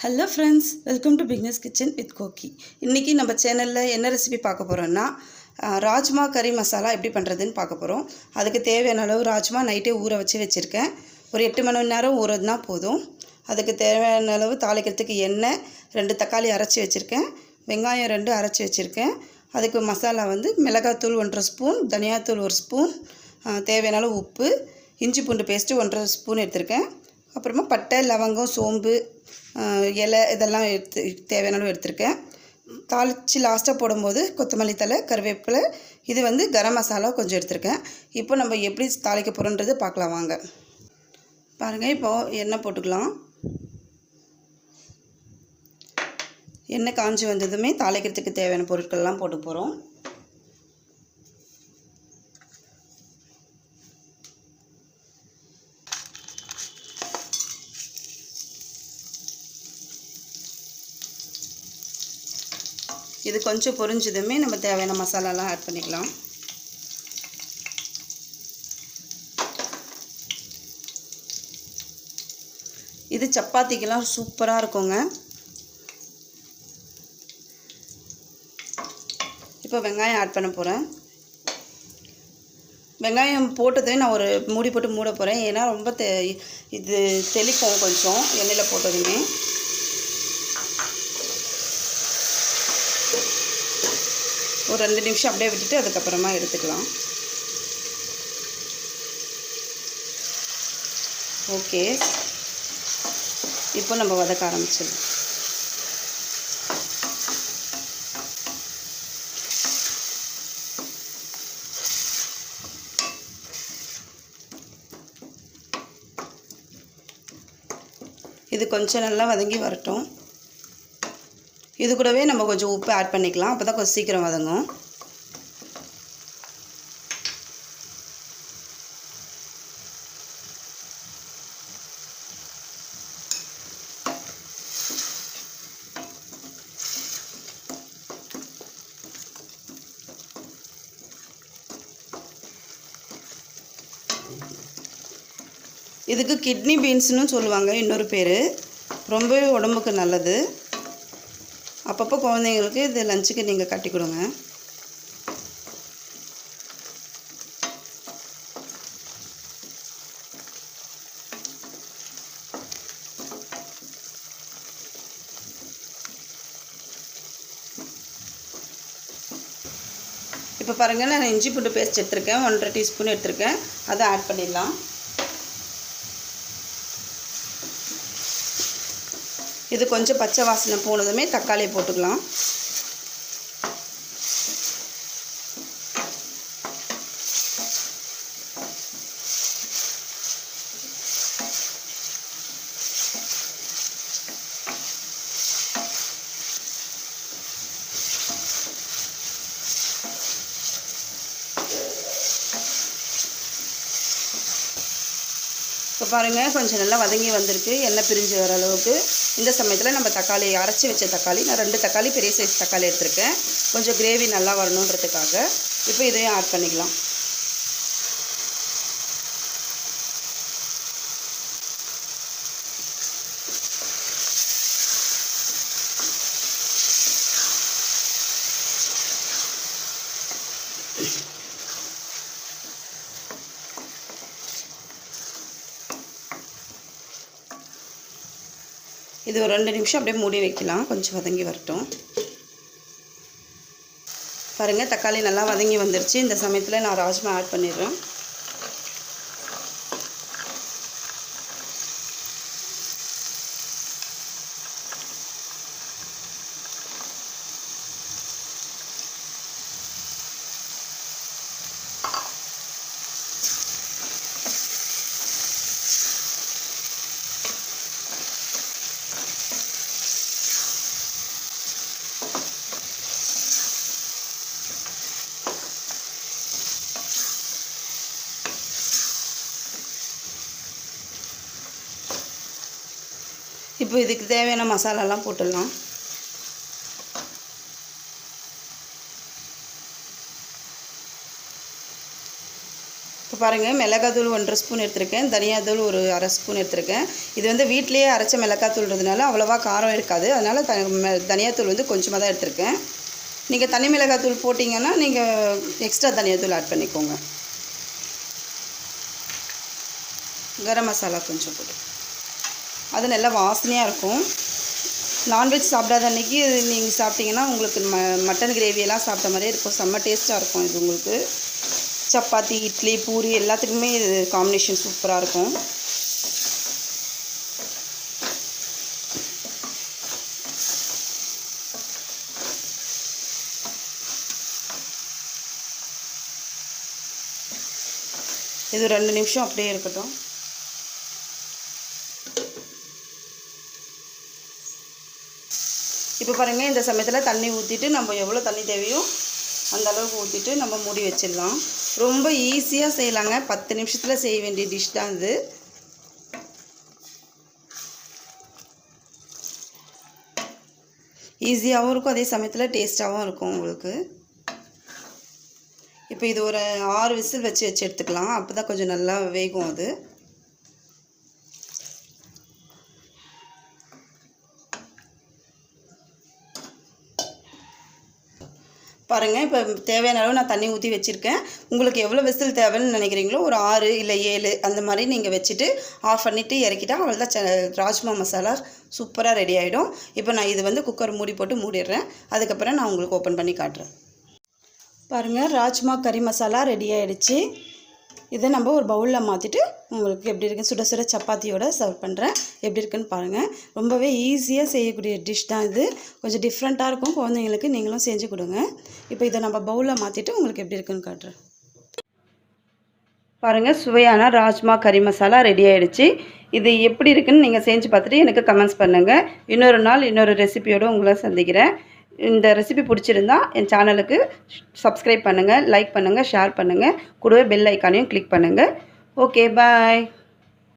Hello friends, welcome to Beginner's Kitchen with Koki. இன்னைக்கு நம்ம சேனல்ல என்ன ரெசிபி பார்க்க போறோம்னா ராஜ்மா கறி மசாலா எப்படி பண்றதுன்னு பார்க்க போறோம். அதுக்கு தேவையான அளவு ராஜ்மா நைட்டே ஊற வச்சிருக்கேன். ஒரு 8 மணி நேரம் ஊறதுனா போதும். அதுக்கு தேவையான அளவு தாளிக்கிறதுக்கு எண்ணெய், 2 தக்காளி அரைச்சி வச்சிருக்கேன். வெங்காயம் 2 அரைச்சி வச்சிருக்கேன். அதுக்கு மசாலா வந்து மிளகாய்த்தூள் 1.5 ஸ்பூன், தனியாத்தூள் 1 ஸ்பூன், தேவையான அளவு உப்பு, இஞ்சி பூண்டு பேஸ்ட் 1.5 ஸ்பூன் எடுத்துருக்கேன். அப்புறமா பட்டை, லவங்கம், சோம்பு, இலை இதெல்லாம் தேவையான அளவு எடுத்துருக்கேன். தாளித்து லாஸ்ட்டாக போடும்போது கொத்தமல்லி தழை, கருவேப்பிலை, இது வந்து கரம் மசாலா கொஞ்சம் எடுத்துருக்கேன். இப்போ நம்ம எப்படி தாளிக்க போகிறோன்றது பார்க்கலாம் வாங்க. பாருங்கள், இப்போது எண்ணெய் போட்டுக்கலாம். எண்ணெய் காஞ்சி வந்ததுமே தாளிக்கிறதுக்கு தேவையான பொருட்கள்லாம் போட்டு போகிறோம். இது கொஞ்சம் பொரிஞ்சதுமே நம்ம தேவையான மசாலாலாம் ஆட் பண்ணிக்கலாம். இது சப்பாத்திக்கெல்லாம் சூப்பராக இருக்குங்க. இப்போ வெங்காயம் ஆட் பண்ண போகிறேன். வெங்காயம் போட்டதுமே நான் ஒரு மூடி போட்டு மூட போகிறேன். ஏன்னா ரொம்ப இது தெளிக்கும் கொஞ்சம் எண்ணெயில் போட்டதுமே. ஒரு 2 நிமிஷம் அப்படியே விட்டுட்டு அதுக்கப்புறமா எடுத்துக்கலாம். ஓகே, இப்போ நம்ம வதக்க ஆரம்பிச்சிடலாம். இது கொஞ்சம் நல்லா வதங்கி வரட்டும். இது கூடவே நம்ம கொஞ்சம் உப்பு ஆட் பண்ணிக்கலாம். அப்போ தான் கொஞ்சம் சீக்கிரம் வதங்கும். இதுக்கு கிட்னி பீன்ஸ்னு சொல்லுவாங்க இன்னொரு பேர். ரொம்பவே உடம்புக்கு நல்லது. அப்பப்போ குழந்தைங்களுக்கு இது லஞ்சுக்கு நீங்கள் கட்டி கொடுங்க. இப்போ பாருங்கள், நான் இஞ்சி பூண்டு பேஸ்ட் எடுத்துருக்கேன். 1.5 டீஸ்பூன் எடுத்துருக்கேன். அதை ஆட் பண்ணிடலாம். இது கொஞ்சம் பச்சை வாசனை போனதுமே தக்காளி போட்டுக்கலாம். இப்போ பாருங்கள், கொஞ்சம் நல்லா வதங்கி வந்திருக்கு, எண்ணெய் பிரிஞ்சு வர அளவுக்கு. இந்த சமயத்தில் நம்ம தக்காளி அரைச்சி வச்ச தக்காளி, நான் 2 தக்காளி பெரிய சைஸ் தக்காளி எடுத்துருக்கேன். கொஞ்சம் கிரேவி நல்லா வரணுன்றதுக்காக இப்போ இதையும் ஆட் பண்ணிக்கலாம். இது ஒரு 2 நிமிஷம் அப்படியே மூடி வைக்கலாம், கொஞ்சம் வதங்கி வரட்டும். பாருங்கள், தக்காளி நல்லா வதங்கி வந்துருச்சு. இந்த சமயத்தில் நான் ராஜ்மா ஆட் பண்ணிடுறேன். இப்போ இதுக்கு தேவையான மசாலாலாம் போட்டுடலாம். இப்போ பாருங்கள், மிளகாத்தூள் 1.5 ஸ்பூன் எடுத்திருக்கேன், தனியாத்தூள் ஒரு 1/2 ஸ்பூன் எடுத்திருக்கேன். இது வந்து வீட்டிலேயே அரைச்ச மிளகாத்தூள்ன்றதுனால அவ்வளோவா காரம் இருக்காது. அதனால் தனியாத்தூள் வந்து கொஞ்சமாக தான் எடுத்திருக்கேன். நீங்கள் தனி மிளகாத்தூள் போட்டிங்கன்னா நீங்கள் எக்ஸ்ட்ரா தனியாத்தூள் ஆட் பண்ணிக்கோங்க. கரம் மசாலா கொஞ்சம் போட்டு, அது நல்லா வாசனையாக இருக்கும். நான்வெஜ் சாப்பிடாத அன்றைக்கி நீங்கள் சாப்பிட்டிங்கன்னா உங்களுக்கு மட்டன் கிரேவியெல்லாம் சாப்பிட்ட மாதிரியே இருக்கும். செம்ம டேஸ்ட்டாக இருக்கும். இது உங்களுக்கு சப்பாத்தி, இட்லி, பூரி எல்லாத்துக்குமே இது காம்பினேஷன் சூப்பராக இருக்கும். இது 2 நிமிஷம் அப்படியே இருக்கட்டும். இப்போ பாருங்கள், இந்த சமயத்தில் தண்ணி ஊற்றிட்டு நம்ம எவ்வளோ தண்ணி தேவையோ அந்த அளவுக்கு ஊற்றிட்டு நம்ம மூடி வச்சிடலாம். ரொம்ப ஈஸியாக செய்யலாங்க. 10 நிமிஷத்தில் செய்ய வேண்டிய டிஷ் தான் இது. ஈஸியாகவும் இருக்கும், அதே சமயத்தில் டேஸ்ட்டாகவும் இருக்கும் உங்களுக்கு. இப்போ இது ஒரு 6 விசில் வச்சு எடுத்துக்கலாம். அப்போ தான் கொஞ்சம் நல்லா வேகும் அது. பாருங்கள், இப்போ தேவையான அளவு நான் தண்ணி ஊற்றி வச்சுருக்கேன். உங்களுக்கு எவ்வளோ விசில் தேவைன்னு நினைக்கிறீங்களோ ஒரு 6 இல்லை 7 அந்த மாதிரி நீங்கள் வச்சுட்டு ஆஃப் பண்ணிவிட்டு இறக்கிட்டா அவ்வளோதான். ராஜ்மா மசாலா சூப்பராக ரெடி ஆகிடும். இப்போ நான் இது வந்து குக்கர் மூடி போட்டு மூடிடுறேன். அதுக்கப்புறம் நான் உங்களுக்கு ஓப்பன் பண்ணி காட்டுறேன். பாருங்கள், ராஜ்மா கறி மசாலா ரெடி ஆகிடுச்சு. இதை நம்ம ஒரு பவுலில் மாற்றிட்டு உங்களுக்கு எப்படி இருக்குன்னு சுட சுட சப்பாத்தியோடு சர்வ் பண்ணுறேன். எப்படி இருக்குன்னு பாருங்கள். ரொம்பவே ஈஸியாக செய்யக்கூடிய டிஷ் தான் இது. கொஞ்சம் டிஃப்ரெண்ட்டாக இருக்கும். குழந்தைங்களுக்கு நீங்களும் செஞ்சு கொடுங்க. இப்போ இதை நம்ம பவுலில் மாற்றிட்டு உங்களுக்கு எப்படி இருக்குன்னு காட்டுறேன். பாருங்கள், சுவையான ராஜ்மா கறி மசாலா ரெடி ஆகிடுச்சு. இது எப்படி இருக்குன்னு நீங்கள் செஞ்சு பார்த்துட்டு எனக்கு கமெண்ட்ஸ் பண்ணுங்கள். இன்னொரு நாள் இன்னொரு ரெசிபியோடு உங்களை சந்திக்கிறேன். இந்த ரெசிபி பிடிச்சிருந்தா என் சேனலுக்கு சப்ஸ்கிரைப் பண்ணுங்கள், லைக் பண்ணுங்கள், ஷேர் பண்ணுங்கள். கூடவே பெல் ஐக்கானையும் கிளிக் பண்ணுங்கள். ஓகே, பாய்.